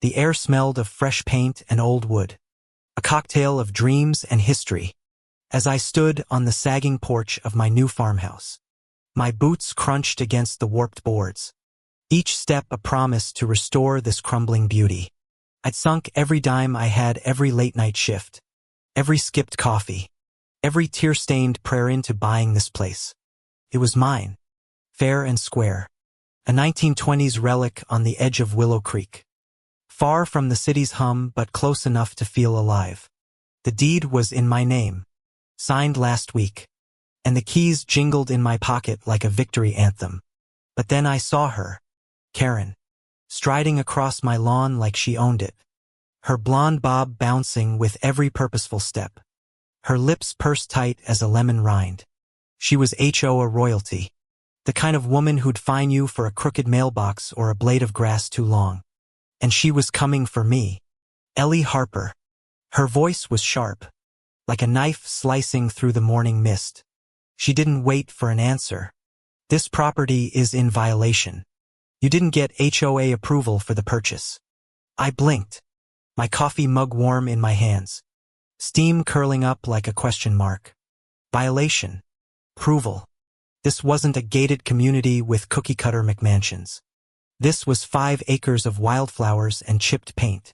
The air smelled of fresh paint and old wood, a cocktail of dreams and history. As I stood on the sagging porch of my new farmhouse, my boots crunched against the warped boards, each step a promise to restore this crumbling beauty. I'd sunk every dime I had, every late-night shift, every skipped coffee, every tear-stained prayer into buying this place. It was mine, fair and square, a 1920s relic on the edge of Willow Creek, far from the city's hum but close enough to feel alive. The deed was in my name, signed last week, and the keys jingled in my pocket like a victory anthem. But then I saw her, Karen, striding across my lawn like she owned it, her blonde bob bouncing with every purposeful step, her lips pursed tight as a lemon rind. She was HOA royalty, the kind of woman who'd fine you for a crooked mailbox or a blade of grass too long. And she was coming for me, Ellie Harper. Her voice was sharp, like a knife slicing through the morning mist. She didn't wait for an answer. This property is in violation. You didn't get HOA approval for the purchase. I blinked, my coffee mug warm in my hands, steam curling up like a question mark. Violation. Approval. This wasn't a gated community with cookie-cutter McMansions. This was 5 acres of wildflowers and chipped paint.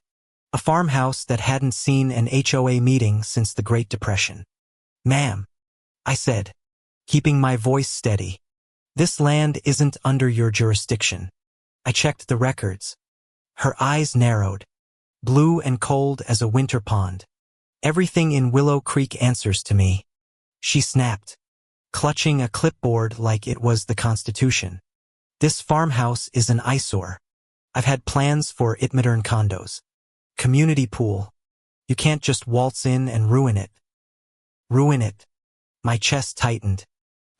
A farmhouse that hadn't seen an HOA meeting since the Great Depression. "Ma'am," I said, keeping my voice steady, "this land isn't under your jurisdiction." I checked the records. Her eyes narrowed, blue and cold as a winter pond. "Everything in Willow Creek answers to me," she snapped, clutching a clipboard like it was the Constitution. "This farmhouse is an eyesore. I've had plans for it, modern condos. Community pool. You can't just waltz in and ruin it." Ruin it. My chest tightened,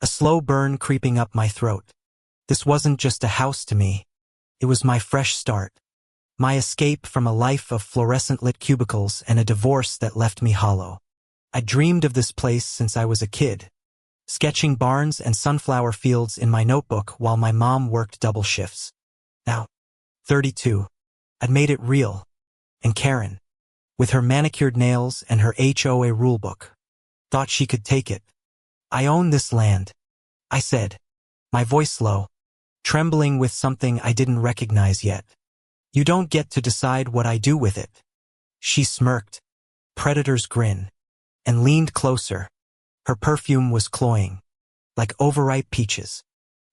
a slow burn creeping up my throat. This wasn't just a house to me. It was my fresh start. My escape from a life of fluorescent-lit cubicles and a divorce that left me hollow. I dreamed of this place since I was a kid, sketching barns and sunflower fields in my notebook while my mom worked double shifts. Now, 32, I'd made it real. And Karen, with her manicured nails and her HOA rulebook, thought she could take it. "I own this land," I said, my voice low, trembling with something I didn't recognize yet. "You don't get to decide what I do with it." She smirked, predator's grin, and leaned closer. Her perfume was cloying, like overripe peaches.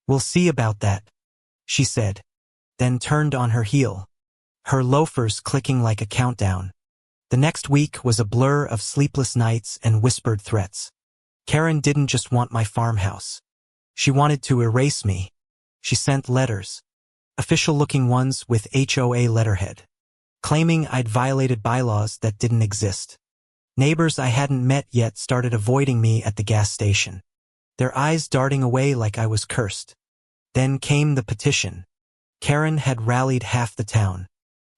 "We'll see about that," she said, then turned on her heel, her loafers clicking like a countdown. The next week was a blur of sleepless nights and whispered threats. Karen didn't just want my farmhouse. She wanted to erase me. She sent letters, official-looking ones with HOA letterhead, claiming I'd violated bylaws that didn't exist. Neighbors I hadn't met yet started avoiding me at the gas station, their eyes darting away like I was cursed. Then came the petition. Karen had rallied half the town,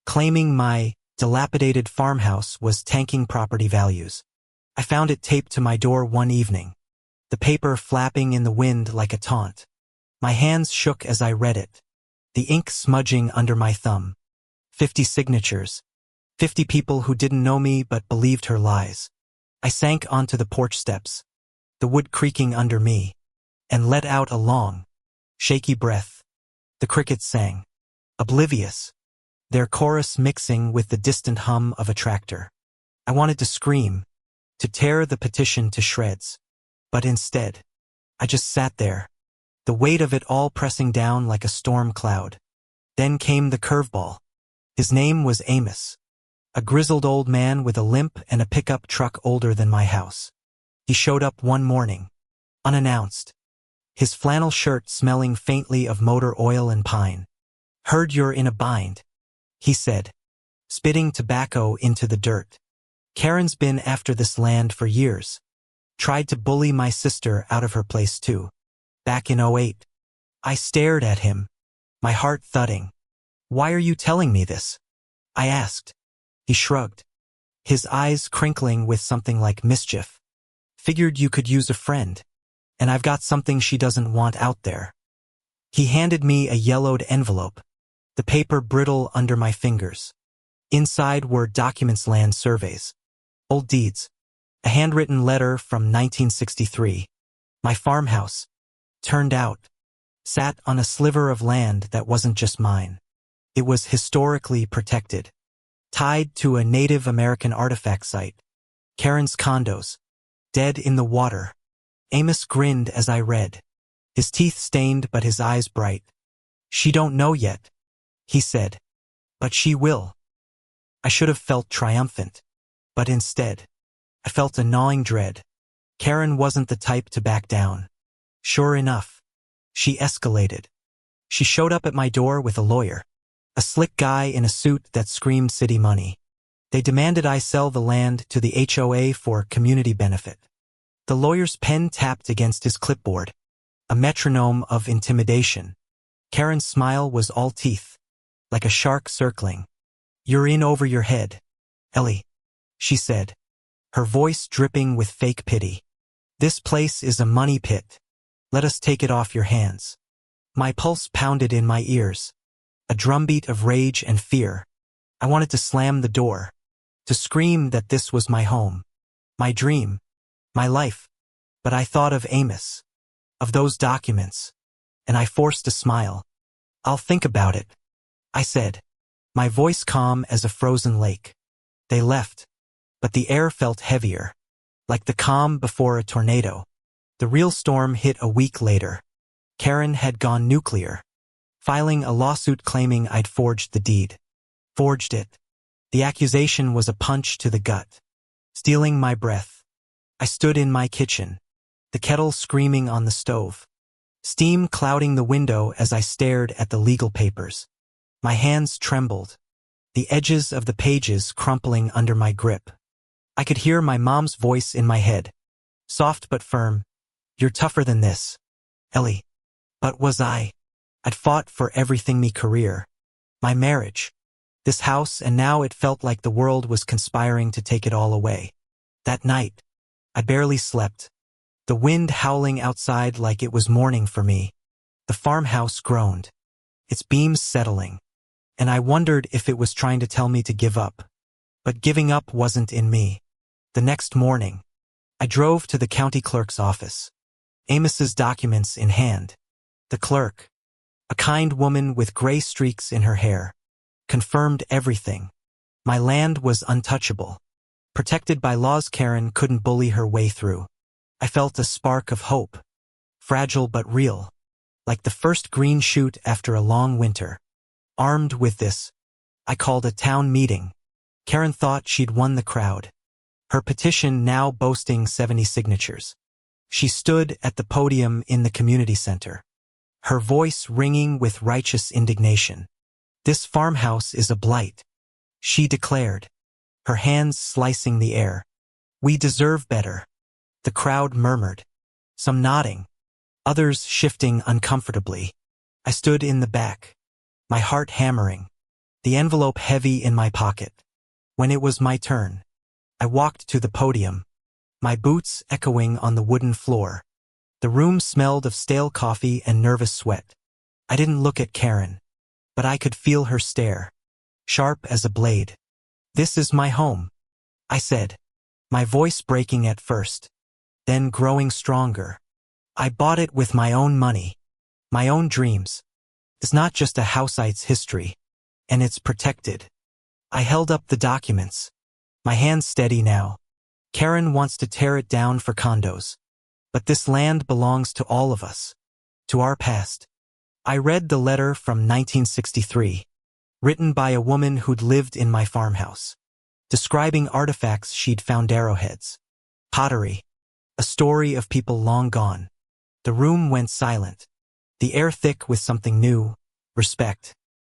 claiming my dilapidated farmhouse was tanking property values. I found it taped to my door one evening, the paper flapping in the wind like a taunt. My hands shook as I read it, the ink smudging under my thumb. 50 signatures. 50 people who didn't know me but believed her lies. I sank onto the porch steps, the wood creaking under me, and let out a long, shaky breath. The crickets sang, oblivious, their chorus mixing with the distant hum of a tractor. I wanted to scream, to tear the petition to shreds. But instead, I just sat there, the weight of it all pressing down like a storm cloud. Then came the curveball. His name was Amos, a grizzled old man with a limp and a pickup truck older than my house. He showed up one morning, unannounced, his flannel shirt smelling faintly of motor oil and pine. "Heard you're in a bind," he said, spitting tobacco into the dirt. "Karen's been after this land for years. Tried to bully my sister out of her place too. Back in '08. I stared at him, my heart thudding. "Why are you telling me this?" I asked. He shrugged, his eyes crinkling with something like mischief. "Figured you could use a friend, and I've got something she doesn't want out there." He handed me a yellowed envelope, the paper brittle under my fingers. Inside were documents, land surveys, old deeds, a handwritten letter from 1963. My farmhouse, turned out, sat on a sliver of land that wasn't just mine. It was historically protected, tied to a Native American artifact site. Karen's condos, dead in the water. Amos grinned as I read, his teeth stained but his eyes bright. She don't know yet, he said, but she will. I should have felt triumphant, but instead, I felt a gnawing dread. Karen wasn't the type to back down. Sure enough, she escalated. She showed up at my door with a lawyer, a slick guy in a suit that screamed city money. They demanded I sell the land to the HOA for community benefit. The lawyer's pen tapped against his clipboard, a metronome of intimidation. Karen's smile was all teeth, like a shark circling. "You're in over your head, Ellie," she said, her voice dripping with fake pity. "This place is a money pit. Let us take it off your hands." My pulse pounded in my ears, a drumbeat of rage and fear. I wanted to slam the door, to scream that this was my home, my dream, my life. But I thought of Amos, of those documents, and I forced a smile. "I'll think about it," I said, my voice calm as a frozen lake. They left, but the air felt heavier, like the calm before a tornado. The real storm hit a week later. Karen had gone nuclear, filing a lawsuit claiming I'd forged the deed. Forged it. The accusation was a punch to the gut, stealing my breath. I stood in my kitchen, the kettle screaming on the stove, steam clouding the window as I stared at the legal papers. My hands trembled, the edges of the pages crumpling under my grip. I could hear my mom's voice in my head, soft but firm. "You're tougher than this, Ellie." But was I? I'd fought for everything, me career, my marriage, this house, and now it felt like the world was conspiring to take it all away. That night, I barely slept, the wind howling outside like it was mourning for me. The farmhouse groaned, its beams settling, and I wondered if it was trying to tell me to give up. But giving up wasn't in me. The next morning, I drove to the county clerk's office, Amos's documents in hand. The clerk, a kind woman with gray streaks in her hair, confirmed everything. My land was untouchable, protected by laws Karen couldn't bully her way through. I felt a spark of hope, fragile but real, like the first green shoot after a long winter. Armed with this, I called a town meeting. Karen thought she'd won the crowd, her petition now boasting 70 signatures. She stood at the podium in the community center, her voice ringing with righteous indignation. "This farmhouse is a blight," she declared, her hands slicing the air. "We deserve better." The crowd murmured, some nodding, others shifting uncomfortably. I stood in the back, my heart hammering, the envelope heavy in my pocket. When it was my turn, I walked to the podium, my boots echoing on the wooden floor. The room smelled of stale coffee and nervous sweat. I didn't look at Karen, but I could feel her stare, sharp as a blade. "This is my home," I said, my voice breaking at first, then growing stronger. "I bought it with my own money, my own dreams. It's not just a house, it's history, and it's protected." I held up the documents, my hands steady now. "Karen wants to tear it down for condos, but this land belongs to all of us, to our past." I read the letter from 1963, written by a woman who'd lived in my farmhouse, describing artifacts she'd found: arrowheads, pottery, a story of people long gone. The room went silent, the air thick with something new, respect.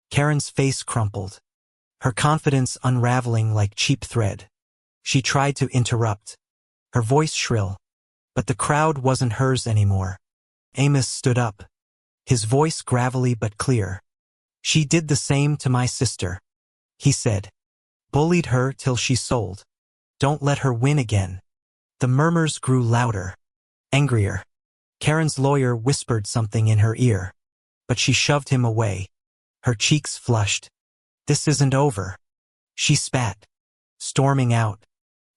Karen's face crumpled, her confidence unraveling like cheap thread. She tried to interrupt, her voice shrill, but the crowd wasn't hers anymore. Amos stood up, his voice gravelly but clear. "She did the same to my sister," he said. "Bullied her till she sold. Don't let her win again." The murmurs grew louder, angrier. Karen's lawyer whispered something in her ear, but she shoved him away, her cheeks flushed. "This isn't over," She spat, storming out.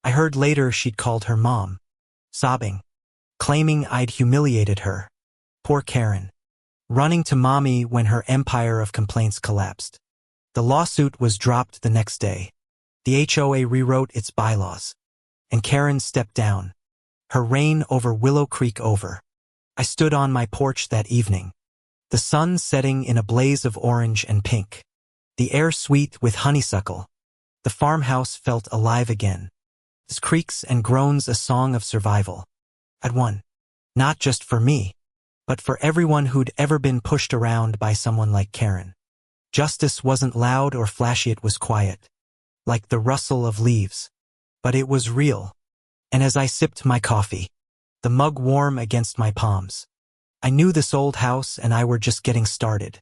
I heard later she'd called her mom, sobbing, claiming I'd humiliated her. Poor Karen. Running to mommy when her empire of complaints collapsed. The lawsuit was dropped the next day. The HOA rewrote its bylaws. And Karen stepped down. Her reign over Willow Creek over. I stood on my porch that evening. The sun setting in a blaze of orange and pink. The air sweet with honeysuckle. The farmhouse felt alive again. Its creaks and groans a song of survival. I'd won. Not just for me, but for everyone who'd ever been pushed around by someone like Karen. Justice wasn't loud or flashy, it was quiet, like the rustle of leaves. But it was real. And as I sipped my coffee, the mug warm against my palms, I knew this old house and I were just getting started.